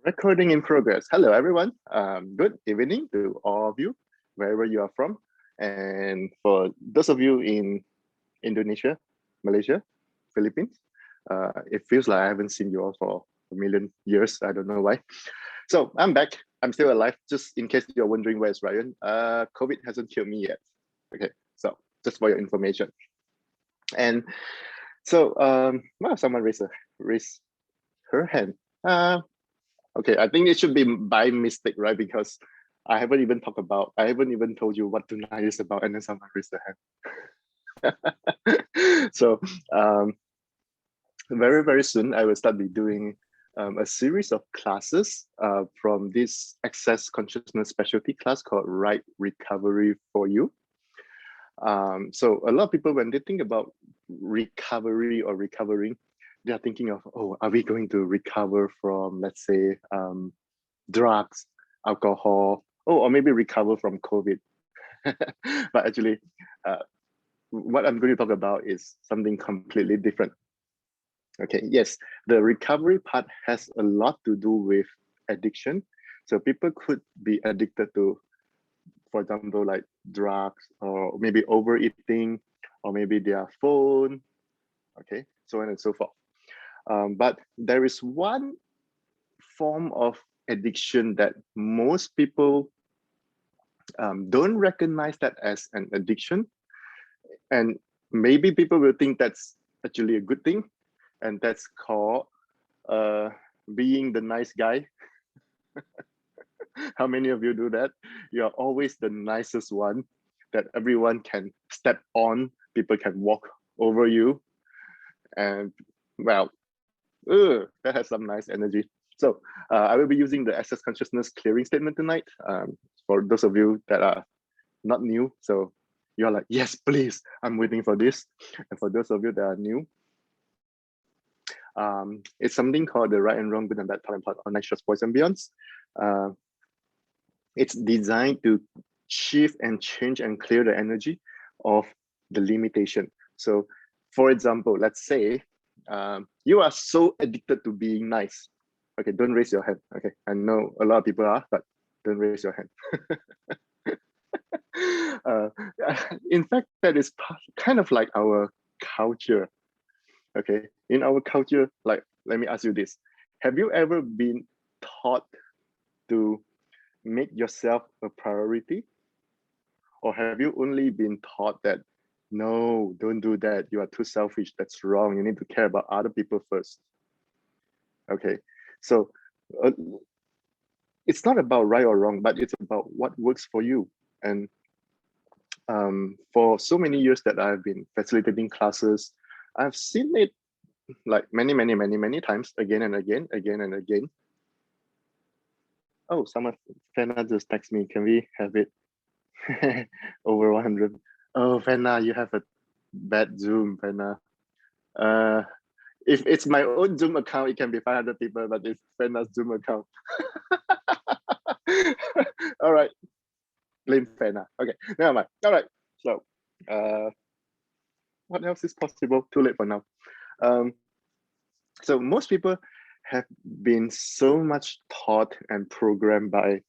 Recording in progress. Hello, everyone. Good evening to all of you, wherever you are from. And for those of you in Indonesia, Malaysia, Philippines, it feels like I haven't seen you all for a million years. I don't know why. So I'm back. I'm still alive. Just in case you're wondering where's Ryan, COVID hasn't killed me yet. Okay, so just for your information. And so, wow, someone raised her hand. Okay, I think it should be by mistake, right? Because I haven't even told you what tonight is about, and then someone raised their hand. So, very soon, I will start be doing a series of classes from this Access Consciousness specialty class called Right Recovery for You. So a lot of people, when they think about recovery or recovering, they are thinking of, oh, are we going to recover from, let's say, drugs, alcohol, or maybe recover from COVID. But actually, what I'm going to talk about is something completely different. Okay, yes, the recovery part has a lot to do with addiction. So people could be addicted to, for example, like drugs, or maybe overeating, or maybe their phone, okay, so on and so forth. But there is one form of addiction that most people don't recognize that as an addiction. And maybe people will think that's actually a good thing. And that's called being the nice guy. How many of you do that? You're always the nicest one that everyone can step on. People can walk over you. And well, that has some nice energy. So I will be using the Access Consciousness clearing statement tonight. For those of you that are not new, so you're like, yes, please, I'm waiting for this. And for those of you that are new, it's something called the right and wrong, good and bad, talent, part, or nice boys and beyonds. It's designed to shift and change and clear the energy of the limitation. So for example, let's say you are so addicted to being nice. Okay, don't raise your hand. Okay, I know a lot of people are, but don't raise your hand. In fact, that is kind of like our culture. Okay, in our culture, like, let me ask you this. Have you ever been taught to make yourself a priority? Or have you only been taught that, no, don't do that, you are too selfish, that's wrong, you need to care about other people first? Okay, so it's not about right or wrong, but it's about what works for you. And for so many years that I've been facilitating classes, I've seen it like many times, again and again. Oh, someone, Fenna just text me, can we have it over 100? Oh, Fenna, you have a bad Zoom, Fenna. If it's my own Zoom account, it can be 500 people, but it's Fenna's Zoom account. All right, blame Fenna. Okay, never mind. All right, so what else is possible? Too late for now. So most people have been so much taught and programmed by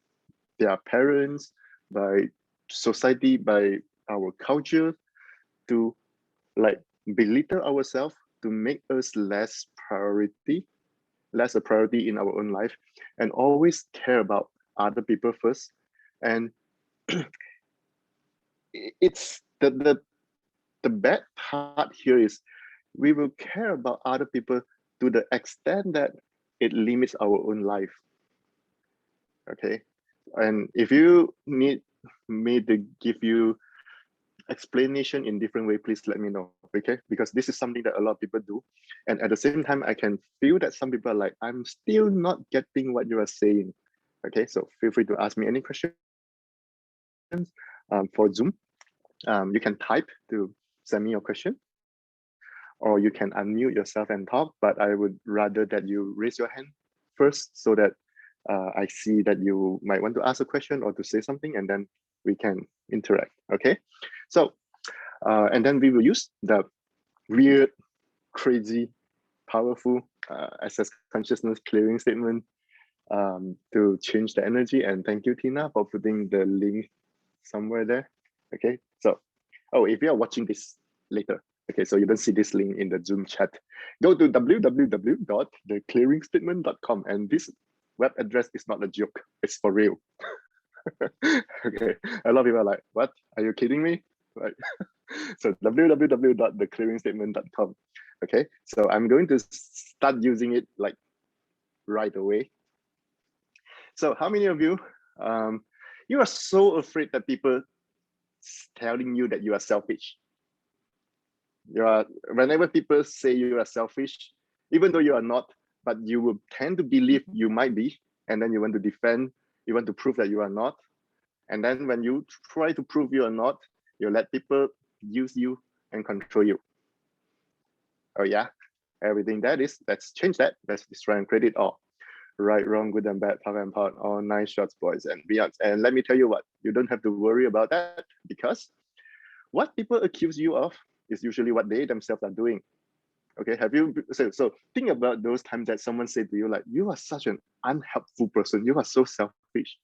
their parents, by society, by our culture, to like belittle ourselves, to make us less a priority in our own life, and always care about other people first. And it's the bad part here is we will care about other people to the extent that it limits our own life. Okay, and if you need me to give you explanation in different way, please let me know. Okay, because this is something that a lot of people do, and at the same time I can feel that some people are like, I'm still not getting what you are saying. Okay, so feel free to ask me any questions for Zoom. You can type to send me your question, or you can unmute yourself and talk, but I would rather that you raise your hand first so that I see that you might want to ask a question or to say something, and then we can interact. Okay, so and then we will use the weird, crazy, powerful access consciousness clearing statement to change the energy. And thank you, Tina, for putting the link somewhere there. Okay, so, oh, if you are watching this later, okay, so you don't see this link in the Zoom chat, go to www.theclearingstatement.com, and this web address is not a joke, it's for real. Okay, a lot of people are like, what? Are you kidding me? Right. So www.theclearingstatement.com. Okay, so I'm going to start using it like right away. So how many of you, you are so afraid that people telling you that you are selfish? Whenever people say you are selfish, even though you are not, but you will tend to believe you might be, and then you want to defend, you want to prove that you are not. And then when you try to prove you are not, you let people use you and control you. Oh yeah, everything that is, let's change that. Let's destroy and create it all. Right, wrong, good and bad, part and part, all 9 shots, boys and beyond. And let me tell you what, you don't have to worry about that, because what people accuse you of is usually what they themselves are doing. Okay, have you, so think about those times that someone said to you, like, you are such an unhelpful person, you are so selfish.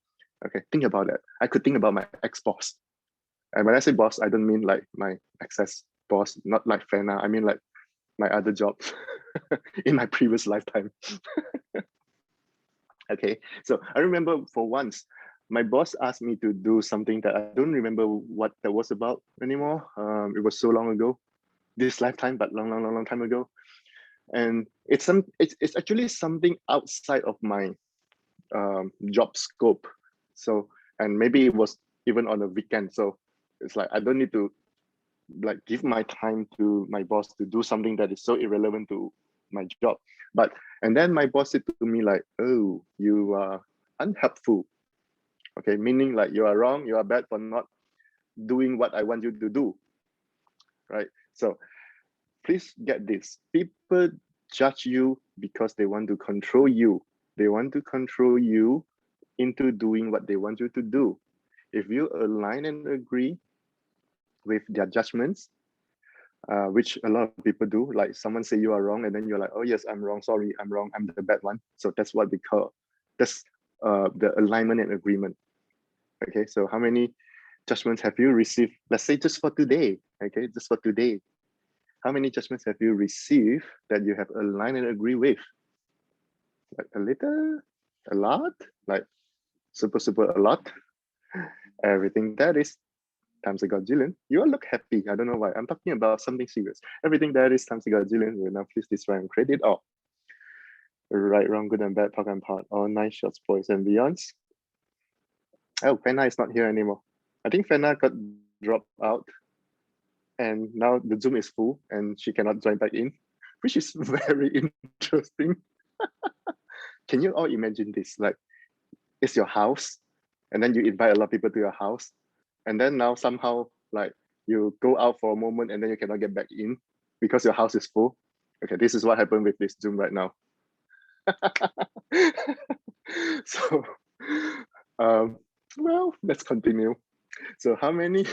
Okay, think about that. I could think about my ex-boss. And when I say boss, I don't mean like my ex-boss, not like Fena, I mean like my other job in my previous lifetime. Okay, so I remember for once, my boss asked me to do something that I don't remember what that was about anymore. It was so long ago, this lifetime, but long time ago. And it's actually something outside of my job scope. So, and maybe it was even on a weekend. So it's like, I don't need to like give my time to my boss to do something that is so irrelevant to my job. But, and then my boss said to me like, oh, you are unhelpful. Okay, meaning like you are wrong, you are bad for not doing what I want you to do, right? So please get this. People judge you because they want to control you. They want to control you into doing what they want you to do. If you align and agree with their judgments, which a lot of people do, like someone say you are wrong, and then you're like, oh yes, I'm wrong, sorry, I'm wrong, I'm the bad one. So that's what we call, that's the alignment and agreement. Okay, so how many judgments have you received? Let's say just for today, okay, just for today. How many judgments have you received that you have aligned and agree with? Like a little, a lot, like super a lot. Everything that is times a gajillion. You all look happy. I don't know why. I'm talking about something serious. Everything that is times a gajillion. Will now please destroy and create it all. Right, wrong, good and bad, talk and part. All 9 shots, boys and beyonds. Oh, Fena is not here anymore. I think Fena got dropped out, and now the Zoom is full and she cannot join back in, which is very interesting. Can you all imagine this? Like, it's your house, and then you invite a lot of people to your house, and then now somehow like you go out for a moment and then you cannot get back in because your house is full. Okay, this is what happened with this Zoom right now. So, well, let's continue. So how many?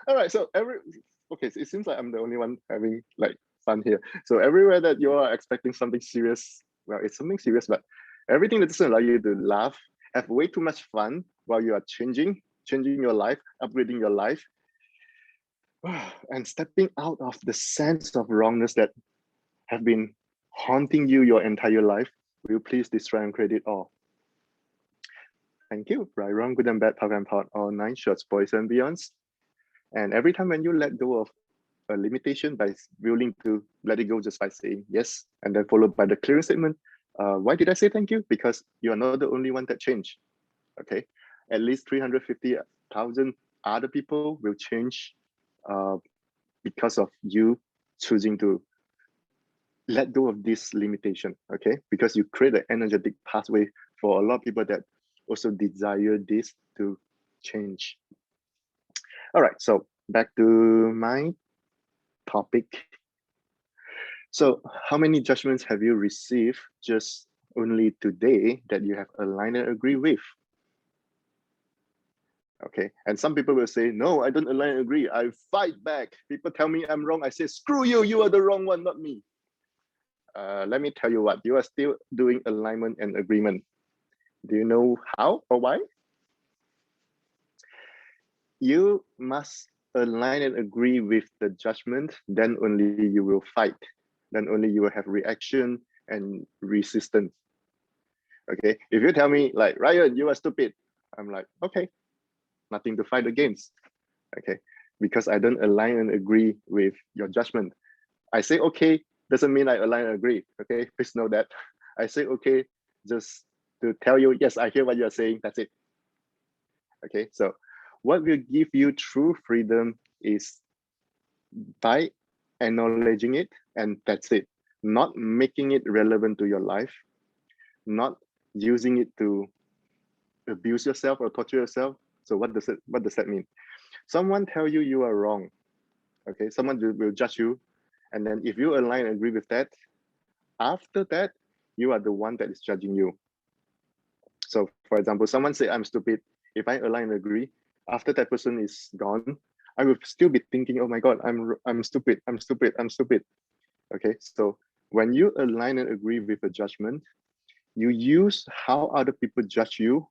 All right, so okay, so it seems like I'm the only one having like fun here. So everywhere that you are expecting something serious, well, it's something serious, but everything that doesn't allow you to laugh, have way too much fun while you are changing your life, upgrading your life, and stepping out of the sense of wrongness that have been haunting you your entire life. Will you please destroy and create it all? Thank you. Right, wrong, good and bad, power and part, all 9 shots, boys and beyonds. And every time when you let go of a limitation by willing to let it go just by saying yes, and then followed by the clearing statement. Why did I say thank you? Because you are not the only one that changed. Okay, at least 350,000 other people will change because of you choosing to let go of this limitation. Okay, because you create an energetic pathway for a lot of people that also desire this to change. All right, so back to my topic. So how many judgments have you received just only today that you have aligned and agree with? Okay, and some people will say, no, I don't align and agree, I fight back. People tell me I'm wrong, I say, screw you, you are the wrong one, not me. let me tell you what, you are still doing alignment and agreement. Do you know how or why? You must align and agree with the judgment, then only you will fight. Then only you will have reaction and resistance. Okay, if you tell me like, Ryan, you are stupid, I'm like, okay, nothing to fight against. Okay, because I don't align and agree with your judgment. I say okay doesn't mean I align and agree. Okay, please know that. I say okay just to tell you, yes, I hear what you're saying, that's it. Okay, so what will give you true freedom is by acknowledging it, and that's it. Not making it relevant to your life, not using it to abuse yourself or torture yourself. So what does that mean? Someone tell you you are wrong. Okay, someone will judge you, and then if you align and agree with that, after that, you are the one that is judging you. So for example, someone say I'm stupid. If I align and agree, after that person is gone, I will still be thinking, oh my God, I'm stupid, I'm stupid, I'm stupid. Okay, so when you align and agree with a judgment, you use how other people judge you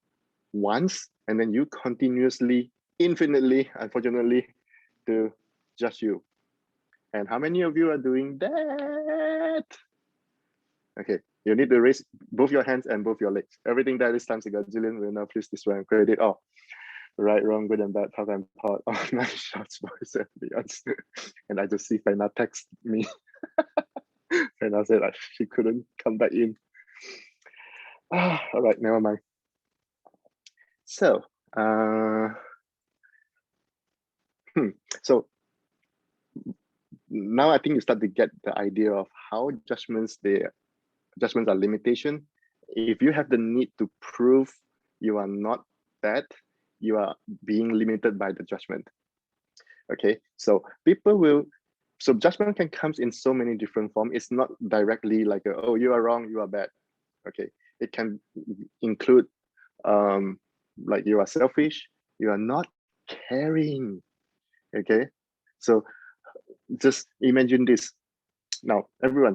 once, and then you continuously, infinitely, unfortunately, to judge you. And how many of you are doing that? Okay, you need to raise both your hands and both your legs. Everything that is times a gazillion will now please destroy and credit all. Right, wrong, good and bad, tough and hot, all nice shots, boys and beyonds. And I just see Fena text me. Fena said like, she couldn't come back in. All right, never mind. So, so now I think you start to get the idea of how judgments are limitation. If you have the need to prove you are not that, you are being limited by the judgment. Okay, so judgment can come in so many different forms. It's not directly like, oh, you are wrong, you are bad. Okay, it can include like you are selfish, you are not caring. Okay, so just imagine this. Now, everyone,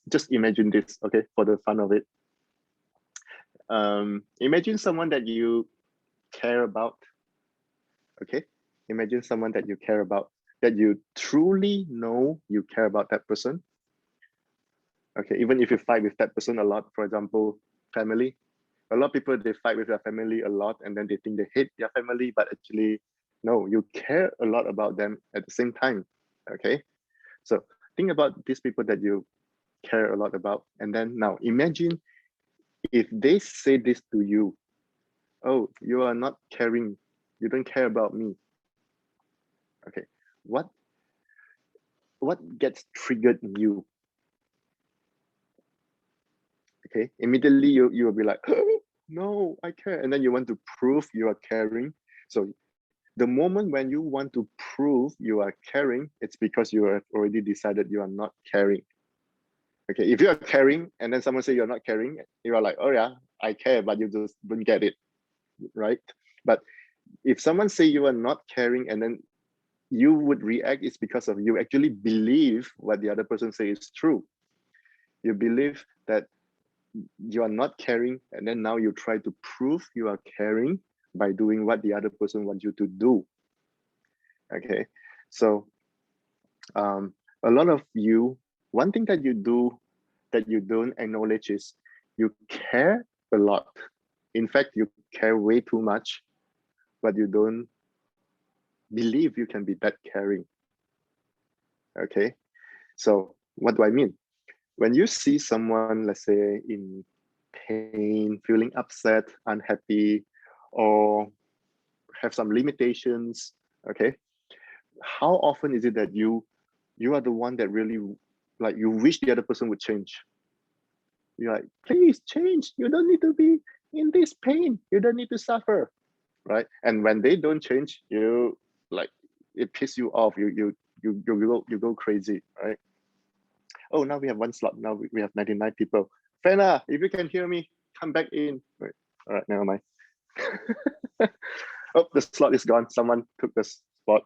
just imagine this, okay, for the fun of it. Imagine someone that you care about, okay? Imagine someone that you care about, that you truly know you care about that person. Okay, even if you fight with that person a lot, for example, family. A lot of people, they fight with their family a lot and then they think they hate their family, but actually, no, you care a lot about them at the same time, okay? So think about these people that you care a lot about. And then now imagine if they say this to you, oh, you are not caring, you don't care about me. Okay, what gets triggered in you? Okay, immediately you will be like, oh, no, I care. And then you want to prove you are caring. So the moment when you want to prove you are caring, it's because you have already decided you are not caring. Okay, if you are caring and then someone say you're not caring, you are like, oh yeah, I care, but you just don't get it, right? But if someone say you are not caring and then you would react, it's because of you actually believe what the other person say is true. You believe that you are not caring, and then now you try to prove you are caring by doing what the other person wants you to do. Okay, so a lot of you, one thing that you do that you don't acknowledge is you care a lot. In fact, you care way too much, but you don't believe you can be that caring. Okay, so what do I mean? When you see someone, let's say, in pain, feeling upset, unhappy, or have some limitations, okay, how often is it that you are the one that really, like, you wish the other person would change? You're like, please change, you don't need to be in this pain, you don't need to suffer, right? And when they don't change, you like, it pisses you off, you go crazy, right? Oh, now we have one slot. Now we have 99 people. Fena, if you can hear me, come back in. Wait, all right, never mind. Oh, the slot is gone. Someone took the spot.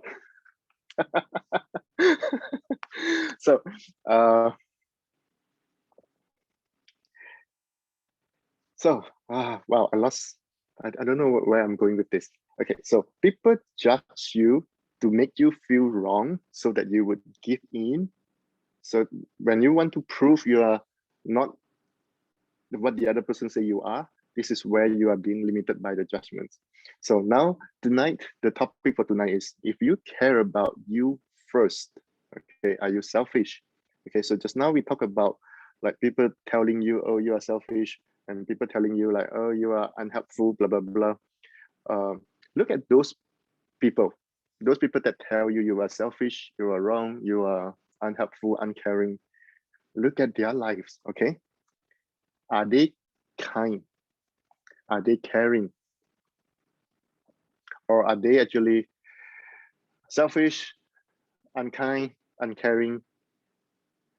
So, So, wow, I don't know where I'm going with this. Okay, so people judge you to make you feel wrong so that you would give in. So when you want to prove you are not what the other person say you are, this is where you are being limited by the judgments. So now tonight, the topic for tonight is if you care about you first, okay, are you selfish? Okay, so just now we talk about like people telling you, oh, you are selfish, and people telling you like, oh, you are unhelpful, blah, blah, blah. Look at those people that tell you you are selfish, you are wrong, you are unhelpful, uncaring. Look at their lives, okay? Are they kind? Are they caring? Or are they actually selfish, unkind, uncaring,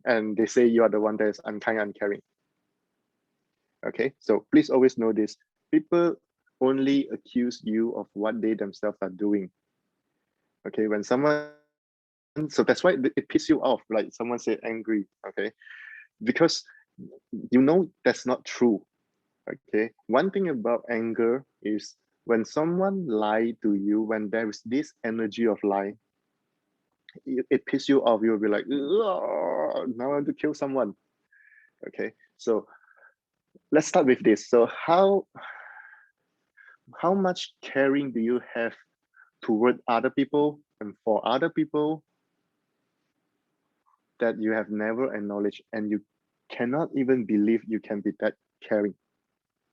and they say you are the one that is unkind, uncaring? Okay, so please always know this. People only accuse you of what they themselves are doing. Okay, when someone, so that's why it pisses you off, like someone say angry, okay? Because you know that's not true, okay? One thing about anger is when someone lie to you, when there is this energy of lie, it pisses you off. You'll be like, now I want to kill someone. Okay, so let's start with this. So how much caring do you have toward other people and for other people that you have never acknowledged, and you cannot even believe you can be that caring?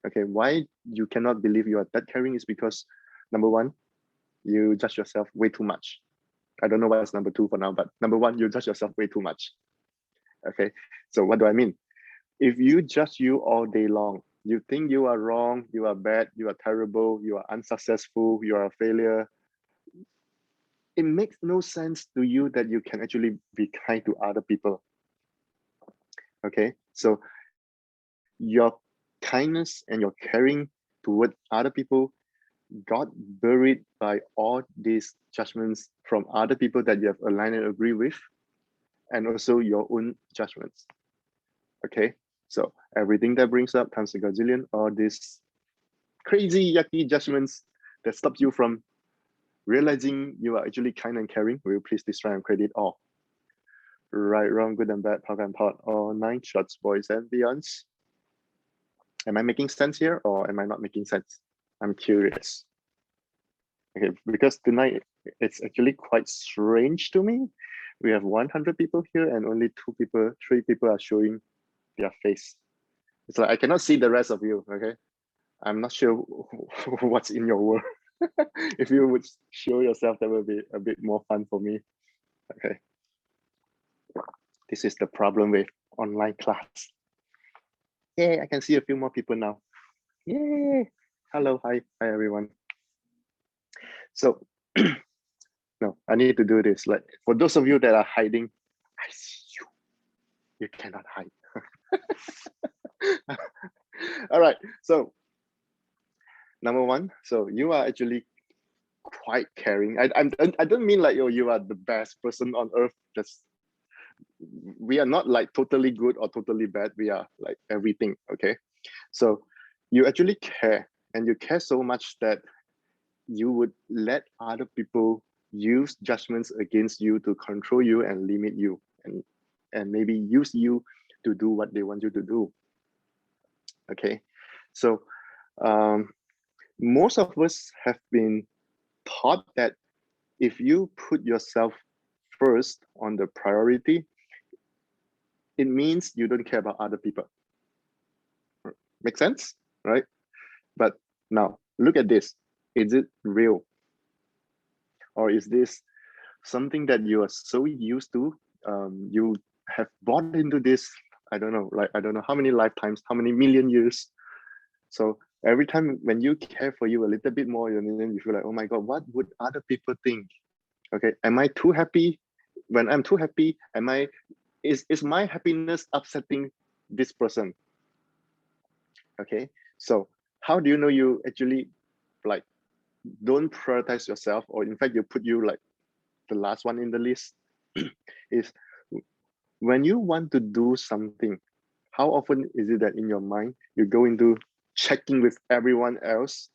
Okay, why you cannot believe you are that caring is because number one, you judge yourself way too much. I don't know what's number two for now, but number one, you judge yourself way too much. Okay, so what do I mean? If you judge you all day long, you think you are wrong, you are bad, you are terrible, you are unsuccessful, you are a failure, it makes no sense to you that you can actually be kind to other people. Okay, so your kindness and your caring toward other people got buried by all these judgments from other people that you have aligned and agree with, and also your own judgments. Okay, so everything that brings up times a gazillion, all these crazy yucky judgments that stop you from realizing you are actually kind and caring. Will you please destroy and credit all? Right, wrong, good and bad, POC and POD, all 9 shots, boys and beyonds. Am I making sense here or am I not making sense? I'm curious. Okay, because tonight it's actually quite strange to me. We have 100 people here and only 3 people are showing their face. It's like I cannot see the rest of you, okay? I'm not sure what's in your world. If you would show yourself, that would be a bit more fun for me. Okay. This is the problem with online class. Yay, I can see a few more people now. Yay. Hello, hi everyone. So, no, I need to do this. Like for those of you that are hiding, I see you. You cannot hide. All right, so number one, so you are actually quite caring. I don't mean like, oh, you are the best person on earth. That's, we are not like totally good or totally bad. We are like everything, okay? So you actually care, and you care so much that you would let other people use judgments against you to control you and limit you, and maybe use you to do what they want you to do. Okay, so most of us have been taught that if you put yourself first on the priority, it means you don't care about other people. Make sense, right? But now look at this. Is it real? Or is this something that you are so used to? You have bought into this, I don't know, like, I don't know how many lifetimes, how many million years. So every time when you care for you a little bit more, and then you feel like, oh my God, what would other people think? Okay, am I too happy? When I'm too happy, is my happiness upsetting this person? Okay, so how do you know you actually like don't prioritize yourself, or in fact you put you like the last one in the list? Is when you want to do something, how often is it that in your mind you go into checking with everyone else.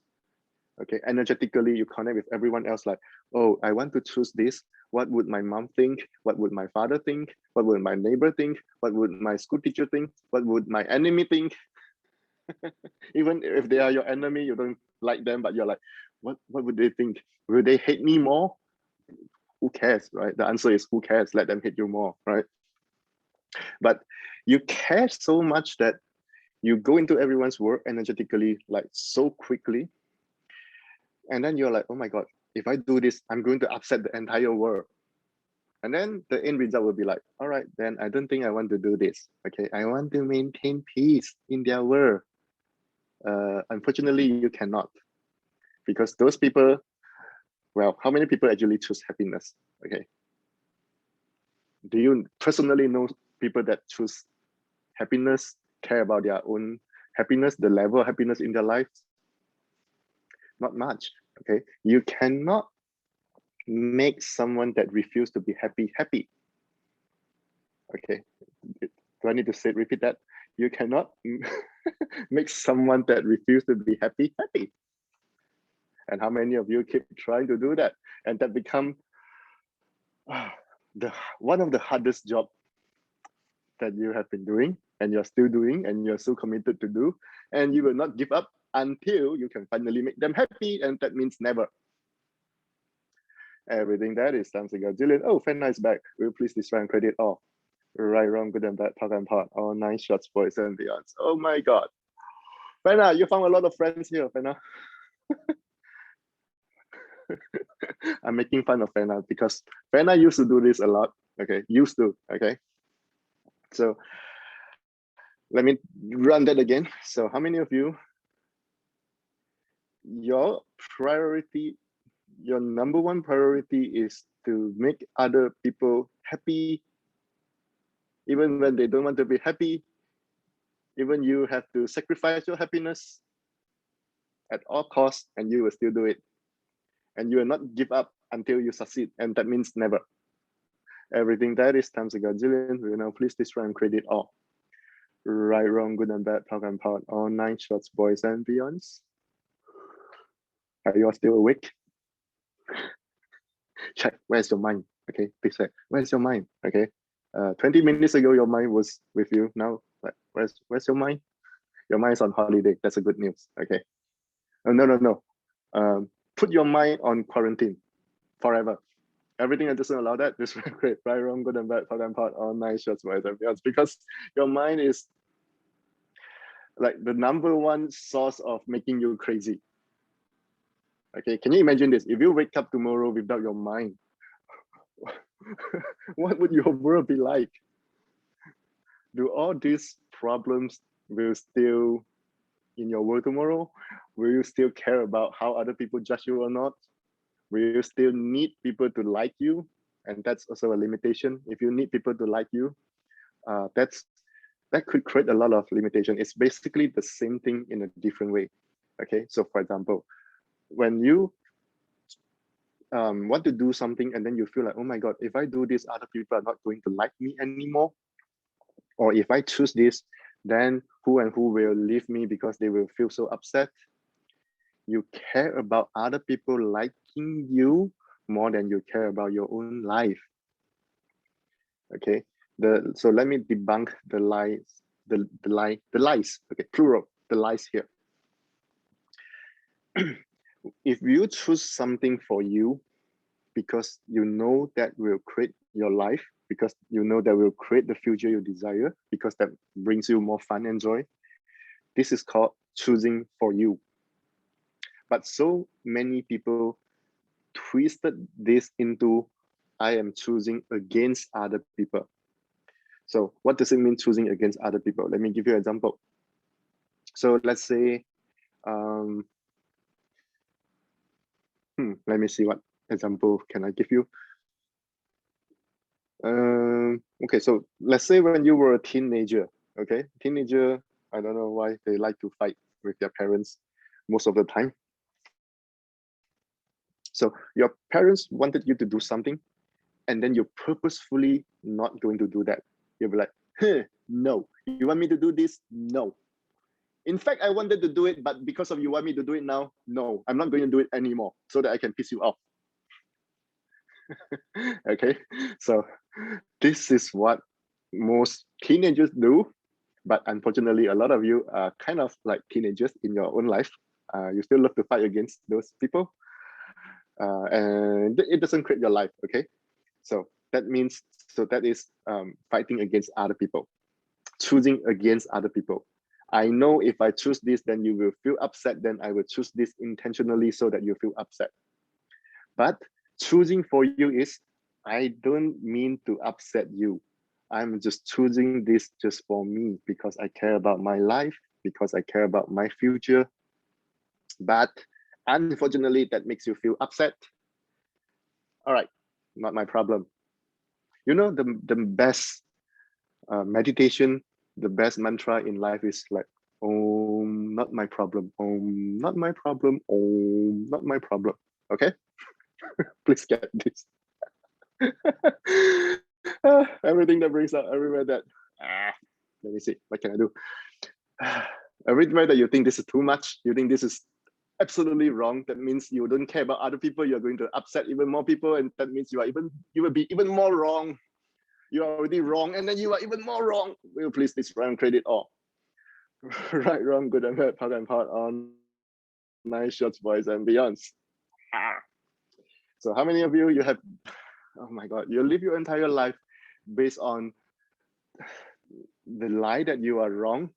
Okay, energetically, you connect with everyone else like, oh, I want to choose this. What would my mom think? What would my father think? What would my neighbor think? What would my school teacher think? What would my enemy think? Even if they are your enemy, you don't like them, but you're like, what would they think? Will they hate me more? Who cares, right? The answer is who cares? Let them hate you more, right? But you care so much that you go into everyone's work energetically, like so quickly. And then you're like, oh my God, if I do this, I'm going to upset the entire world. And then the end result will be like, all right, then I don't think I want to do this. Okay, I want to maintain peace in their world. Unfortunately, you cannot, because those people, well, how many people actually choose happiness? Okay. Do you personally know people that choose happiness, care about their own happiness, the level of happiness in their lives? Not much. Okay. You cannot make someone that refuses to be happy happy. Okay. Do I need to repeat that? You cannot make someone that refuses to be happy happy. And how many of you keep trying to do that? And that become one of the hardest job that you have been doing, and you're still doing, and you're so committed to do, and you will not give up until you can finally make them happy, and that means never. Everything that is something Jillian. Oh, Fenna is back. Will you please destroy and credit all? Right, wrong, good and bad, talk and part. All 9 shots, boys and beyonds. Oh my God. Fenna, you found a lot of friends here, Fenna. I'm making fun of Fenna because Fenna used to do this a lot. Okay, used to. Okay. So let me run that again. So how many of you, your priority, your number one priority is to make other people happy, even when they don't want to be happy, even you have to sacrifice your happiness at all costs, and you will still do it. And you will not give up until you succeed, and that means never. Everything that is times a gazillion, we will now please destroy and credit all. Right, wrong, good and bad, talk and part, all 9 shots, boys and beyonds. Are you all still awake? Check, where's your mind? Okay, please say, where's your mind? Okay, 20 minutes ago, your mind was with you. Now, like, where's your mind? Your mind is on holiday. That's a good news. Okay. Oh, no. Put your mind on quarantine forever. Everything that doesn't allow that is great. Right, wrong, good and bad, talk and part, all 9 shots, boys and beyonds. Because your mind is like the number one source of making you crazy. Okay, can you imagine this? If you wake up tomorrow without your mind, what would your world be like? Do all these problems will still in your world tomorrow? Will you still care about how other people judge you or not? Will you still need people to like you? And that's also a limitation. If you need people to like you, that could create a lot of limitation. It's basically the same thing in a different way. Okay, so for example, when you want to do something and then you feel like, oh my God, if I do this, other people are not going to like me anymore. Or if I choose this, then who will leave me because they will feel so upset. You care about other people liking you more than you care about your own life. Okay, so let me debunk the lies, the lies, okay, plural, the lies here. If you choose something for you because you know that will create your life, because you know that will create the future you desire, because that brings you more fun and joy, this is called choosing for you. But so many people twisted this into, I am choosing against other people. So what does it mean choosing against other people? Let me give you an example. So let's say, let me see what example can I give you. Okay, so let's say when you were a teenager, okay? Teenager, I don't know why they like to fight with their parents most of the time. So your parents wanted you to do something, and then you're purposefully not going to do that. You'll be like, no. You want me to do this? No. In fact, I wanted to do it, but because of you want me to do it now, no, I'm not going to do it anymore so that I can piss you off. Okay, so this is what most teenagers do, but unfortunately, a lot of you are kind of like teenagers in your own life. You still love to fight against those people, and it doesn't create your life. Okay, so that means that is fighting against other people, choosing against other people. I know if I choose this, then you will feel upset. Then I will choose this intentionally so that you feel upset. But choosing for you is, I don't mean to upset you. I'm just choosing this just for me because I care about my life, because I care about my future. But unfortunately, that makes you feel upset. All right, not my problem. You know, the best meditation, the best mantra in life is like, Om, not my problem. Om, not my problem. Om, not my problem. Okay? Please get this. Everything that brings up everywhere that, let me see, what can I do? Everywhere that you think this is too much, you think this is absolutely wrong, that means you don't care about other people, you're going to upset even more people, and that means you will be even more wrong. You are already wrong, and then you are even more wrong. Will you please destroy and credit all? Right, wrong, good and bad, part and part, on nice shots, boys and beyonds. So how many of you have, oh my God, you live your entire life based on the lie that you are wrong,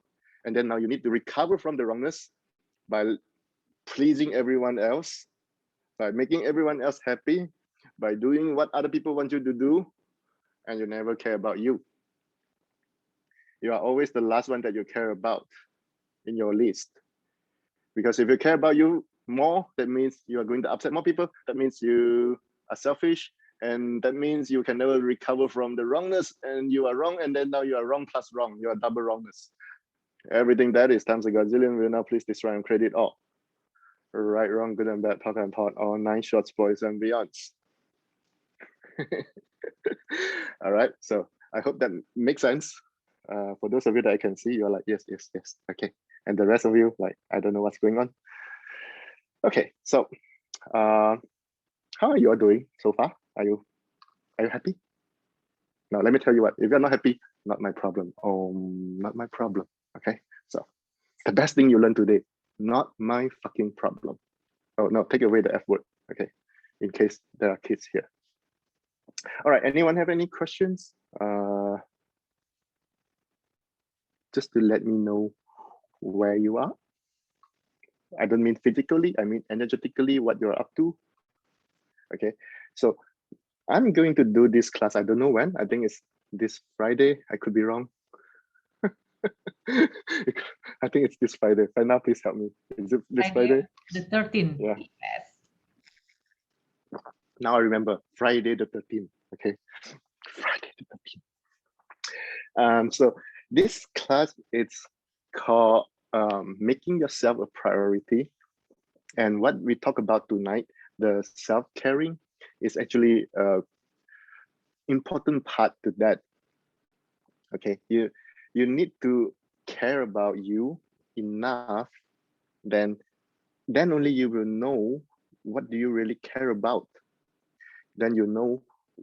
and then now you need to recover from the wrongness by pleasing everyone else, by making everyone else happy, by doing what other people want you to do, and you never care about you. You are always the last one that you care about in your list. Because if you care about you more, that means you are going to upset more people. That means you are selfish, and that means you can never recover from the wrongness, and you are wrong, and then now you are wrong plus wrong. You are double wrongness. Everything that is times a gazillion will now please destroy and credit all. Right, wrong, good and bad, talk and pot, all nine shots, boys and beyonds. All right, so I hope that makes sense. For those of you that I can see, you're like, yes, yes, yes, okay. And the rest of you, like, I don't know what's going on. Okay, so how are you all doing so far? Are you happy? Now, let me tell you what, if you're not happy, not my problem. Not my problem, okay? So the best thing you learned today, not my fucking problem. Oh, no, take away the F word, okay? In case there are kids here. All right, anyone have any questions? Just to let me know where you are. I don't mean physically, I mean energetically, what you're up to. Okay, so I'm going to do this class. I don't know when. I think it's this Friday. I could be wrong. I think it's this Friday. Now, please help me. Is it this Friday? The 13th. Yeah. Yes. Now I remember, Friday the 13th. Okay, Friday the 13th. So this class, it's called making yourself a priority. And what we talk about tonight, the self-caring, is actually an important part to that. Okay, you need to care about you enough, then only you will know what do you really care about. Then you know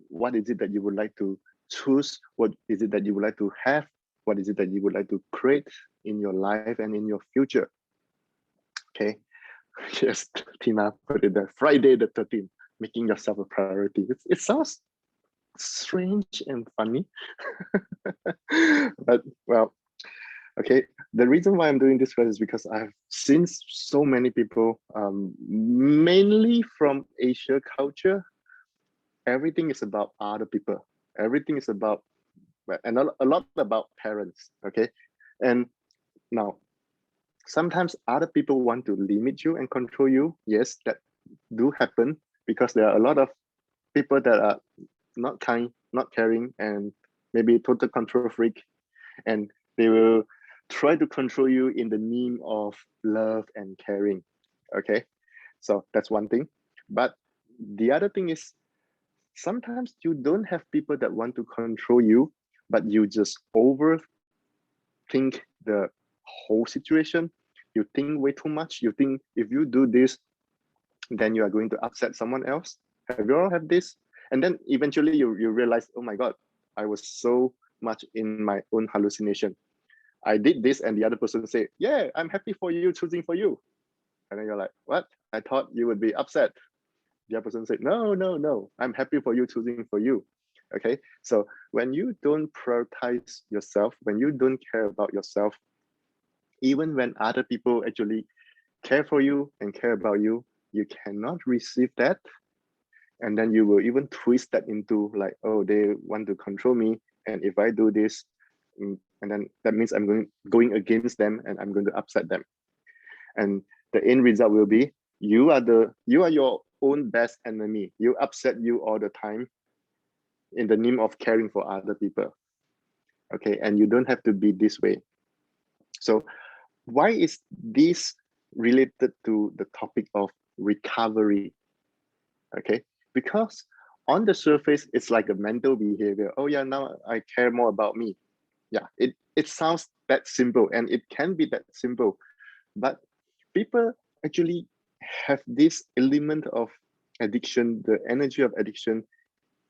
what is it that you would like to choose, what is it that you would like to have, what is it that you would like to create in your life and in your future. Okay. Yes, Tina put it there. Friday the 13th, making yourself a priority. It sounds strange and funny, but well, okay. The reason why I'm doing this class is because I've seen so many people, mainly from Asia culture. Everything is about other people. Everything is about, and a lot about parents. Okay, and now sometimes other people want to limit you and control you. Yes, that do happen because there are a lot of people that are not kind, not caring, and maybe total control freak, and they will try to control you in the name of love and caring. Okay, so that's one thing. But the other thing is, sometimes you don't have people that want to control you, but you just overthink the whole situation. You think way too much. You think if you do this, then you are going to upset someone else. Have you all had this? And then eventually you realize, oh my God, I was so much in my own hallucination. I did this and the other person say, yeah, I'm happy for you, choosing for you. And then you're like, what? I thought you would be upset. The other person said, no, no, no, I'm happy for you, choosing for you. Okay, so when you don't prioritize yourself, when you don't care about yourself, even when other people actually care for you and care about you, you cannot receive that. And then you will even twist that into like, oh, they want to control me. And if I do this, and then that means I'm going against them and I'm going to upset them. And the end result will be you are your own best enemy. You upset you all the time in the name of caring for other people. Okay, and you don't have to be this way. So why is this related to the topic of recovery? Okay, because on the surface, it's like a mental behavior. Oh yeah, now I care more about me. Yeah, it sounds that simple, and it can be that simple, but people actually have this element of addiction, the energy of addiction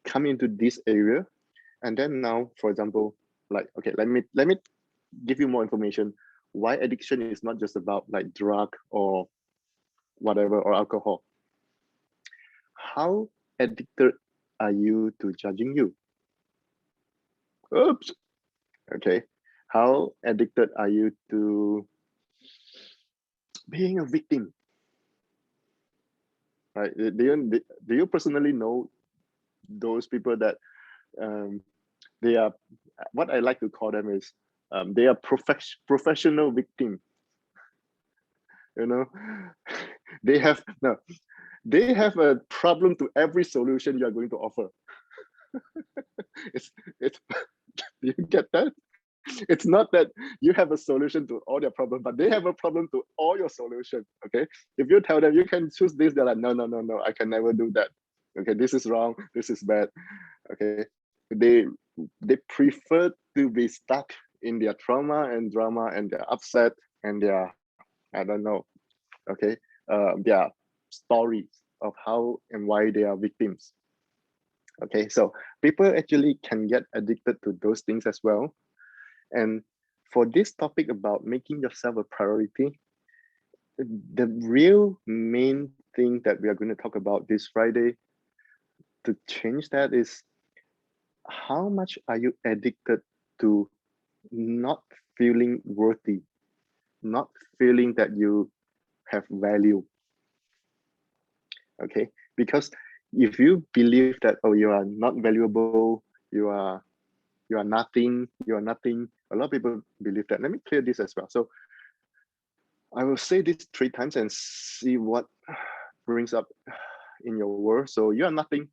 come into this area. And then now, for example, like, okay, let me give you more information why addiction is not just about like drug or whatever or alcohol. How addicted are you to judging you? Oops. Okay. How addicted are you to being a victim? Right? Do you personally know those people that they are, what I like to call them is they are professional victim. You know, they have no, they have a problem to every solution you are going to offer. It's do you get that? It's not that you have a solution to all their problems, but they have a problem to all your solutions. Okay, if you tell them you can choose this, they're like, no, no, no, no, I can never do that. Okay, this is wrong, this is bad. Okay, they prefer to be stuck in their trauma and drama, and they're upset, and they're, I don't know, okay, their stories of how and why they are victims. Okay, so people actually can get addicted to those things as well. And for this topic about making yourself a priority, the real main thing that we are going to talk about this Friday to change that is, how much are you addicted to not feeling worthy, not feeling that you have value? Okay, because if you believe that, oh, you are not valuable, you are nothing, a lot of people believe that. Let me clear this as well. So I will say this 3 times and see what brings up in your world. So you are nothing.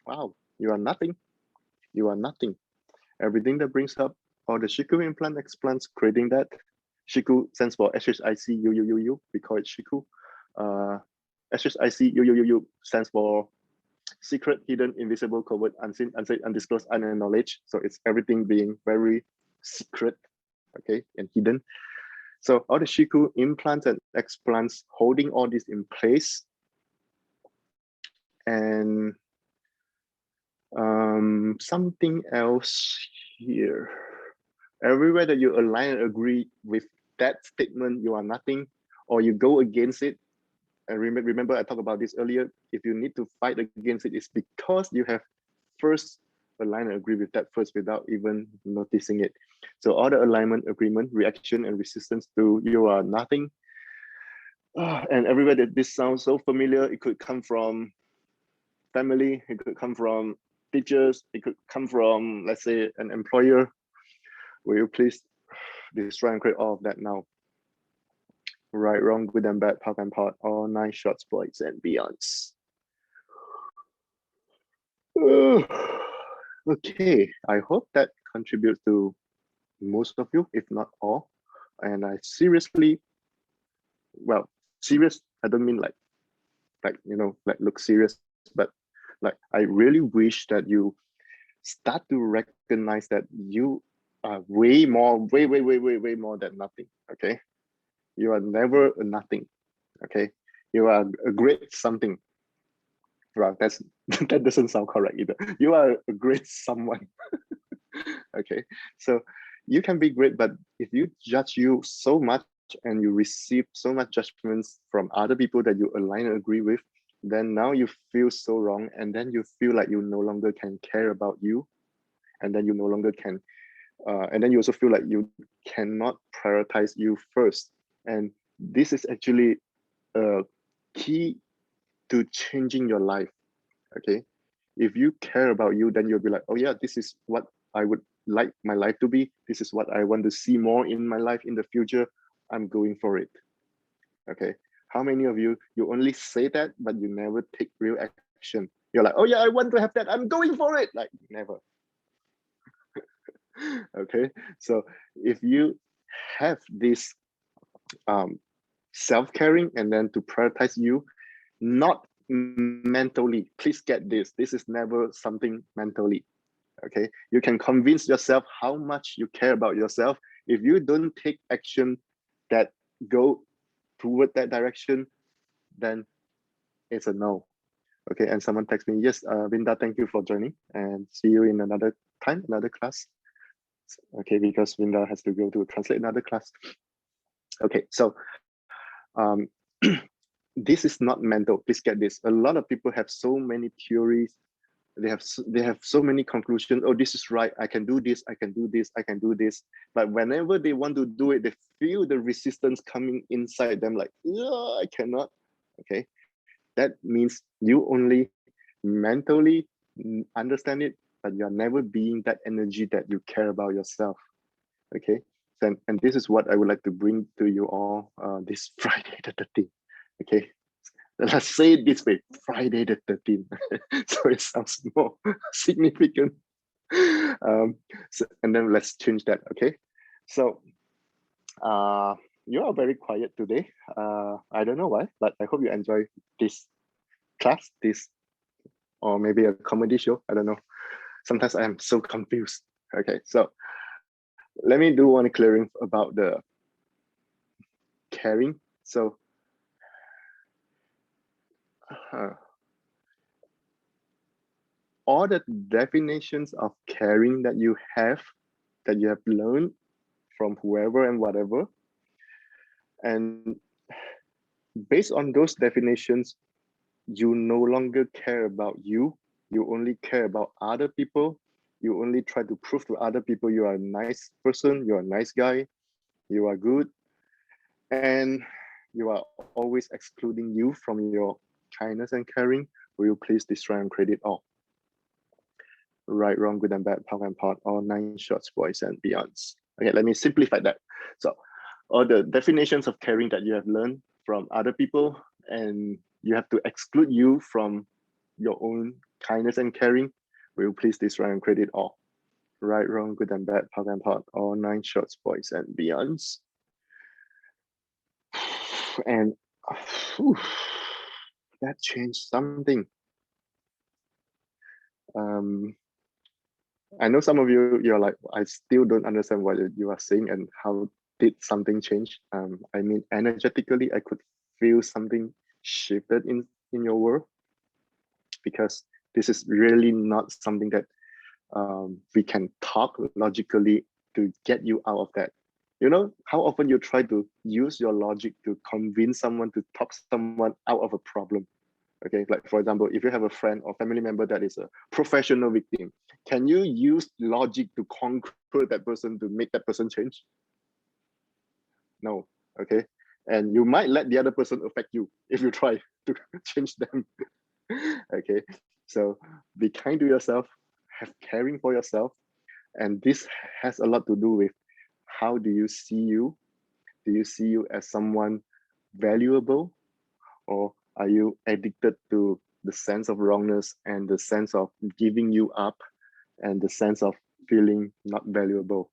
Wow, you are nothing. You are nothing. Everything that brings up all the Shiku implant explants, creating that. Shiku stands for SHIC. We call it Shiku. SHIC stands for secret, hidden, invisible, covert, unseen, unsaid, undisclosed, unacknowledged. So it's everything being very secret, okay, and hidden. So all the Shiku implants and explants holding all this in place. And something else here. Everywhere that you align and agree with that statement, you are nothing, or you go against it. And remember, I talked about this earlier. If you need to fight against it, it's because you have first align and agree with that first without even noticing it. So all the alignment, agreement, reaction, and resistance to you are nothing. And everywhere that this sounds so familiar, it could come from family, it could come from teachers, it could come from, let's say, an employer. Will you please destroy and create all of that now? Right, wrong, good and bad, pop and pot, all 9 shorts, boys and beyonds. Okay, I hope that contributes to most of you, if not all. And I seriously, well, serious, I don't mean like you know, like look serious, but like I really wish that you start to recognize that you way more, way more than nothing. Okay, you are never a nothing. Okay, you are a great something. Well, that doesn't sound correct either. You are a great someone. Okay, so you can be great, but if you judge you so much and you receive so much judgments from other people that you align and agree with, then now you feel so wrong, and then you feel like you no longer can care about you, and then you no longer can and then you also feel like you cannot prioritize you first. And this is actually a key to changing your life. Okay, if you care about you, then you'll be like, oh yeah, this is what I would like my life to be. This is what I want to see more in my life in the future. I'm going for it. Okay, how many of you only say that, but you never take real action? You're like, oh yeah, I want to have that, I'm going for it. Like, never. Okay, so if you have this self-caring, and then to prioritize you, not mentally, please get this is never something mentally. Okay, you can convince yourself how much you care about yourself. If you don't take action that go toward that direction, then it's a no. Okay, and someone text me, yes, Vinda, thank you for joining, and see you in another time, another class. Okay, because Vinda has to go to translate another class. Okay, so this is not mental. Please get this. A lot of people have so many theories. They have so many conclusions. Oh, this is right. I can do this. I can do this. I can do this. But whenever they want to do it, they feel the resistance coming inside them. Like, yeah, I cannot. Okay, that means you only mentally understand it, but you're never being that energy that you care about yourself. Okay, and this is what I would like to bring to you all this Friday the 13th. Okay, let's say it this way, Friday the 13th. So it sounds more significant. And then let's change that. Okay, so you are very quiet today. I don't know why, but I hope you enjoy this class, this, or maybe a comedy show. I don't know. Sometimes I am so confused. Okay, so let me do one clearing about the caring. So all the definitions of caring that you have learned from whoever and whatever, and based on those definitions, you no longer care about you. You only care about other people. You only try to prove to other people you are a nice person, you're a nice guy, you are good, and you are always excluding you from your kindness and caring. Will you please destroy and credit all? Right, wrong, good and bad, power and part, all 9 shorts, boys and beyonds. Okay, let me simplify that. So all the definitions of caring that you have learned from other people, and you have to exclude you from your own kindness and caring. Will you please destroy and credit all? Right, wrong, good and bad, power and part, all 9 shorts, boys and beyonds. And that changed something. I know some of you're like, I still don't understand what you are saying and how did something change. I mean, energetically, I could feel something shifted in your world, because this is really not something that we can talk logically to get you out of that. You know, how often you try to use your logic to convince someone, to talk someone out of a problem. Okay, like for example, if you have a friend or family member that is a professional victim, can you use logic to conquer that person, to make that person change? No. Okay, and you might let the other person affect you if you try to change them. Okay, so be kind to yourself, have caring for yourself, and this has a lot to do with how do you see you. Do you see you as someone valuable, or are you addicted to the sense of wrongness and the sense of giving you up and the sense of feeling not valuable?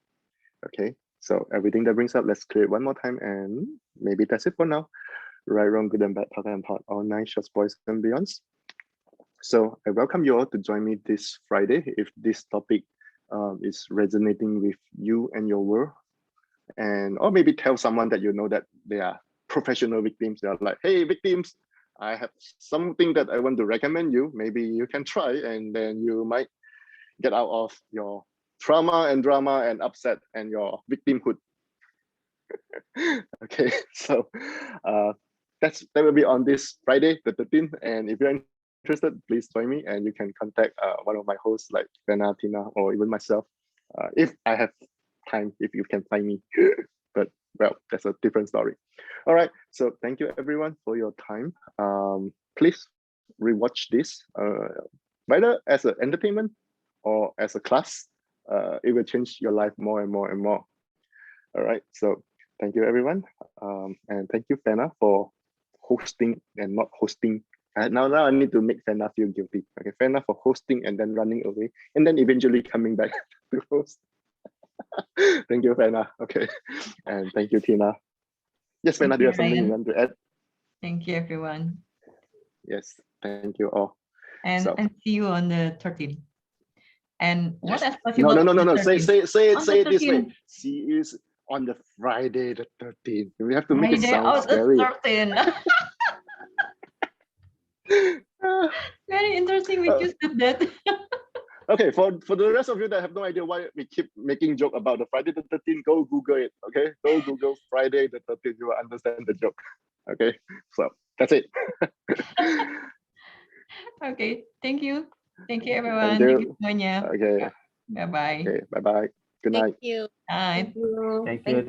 Okay, so everything that brings up, let's clear it one more time, and maybe that's it for now. Right, wrong, good and bad, talk and part, all 9 shorts, boys and beyonds. So I welcome you all to join me this Friday if this topic is resonating with you and your world, and or maybe tell someone that you know that they are professional victims. They're like, hey, victims, I have something that I want to recommend you. Maybe you can try, and then you might get out of your trauma and drama and upset and your victimhood. Okay, so that will be on this Friday, the 13th. And if you're interested, please join me, and you can contact one of my hosts like Fenna, Tina, or even myself if I have time, if you can find me. But well, that's a different story. All right, so thank you everyone for your time. Please rewatch this, whether as an entertainment or as a class. It will change your life more and more and more. All right, so thank you everyone, and thank you Fenna for hosting and not hosting. Now I need to make Fenna feel guilty. Okay, Fenna for hosting and then running away and then eventually coming back to host. Thank you, Fenna. Okay, and thank you, Tina. Yes, Fenna, do you have something you want to add? Thank you, everyone. Yes, thank you all. And see you on the 13th. And what else possible? No. Say it this way. See you on the Friday the 13th. We have to make it sound scary. 13th. Very interesting. We just did that. Okay, for the rest of you that have no idea why we keep making joke about the Friday the 13th, go Google it. Okay, go Google Friday the 13th. You will understand the joke. Okay, so that's it. Okay, thank you. Thank you, everyone. Thank you semuanya. Okay. Bye-bye. Okay, bye-bye. Good night. Thank you. Bye. Thank you. Thank you.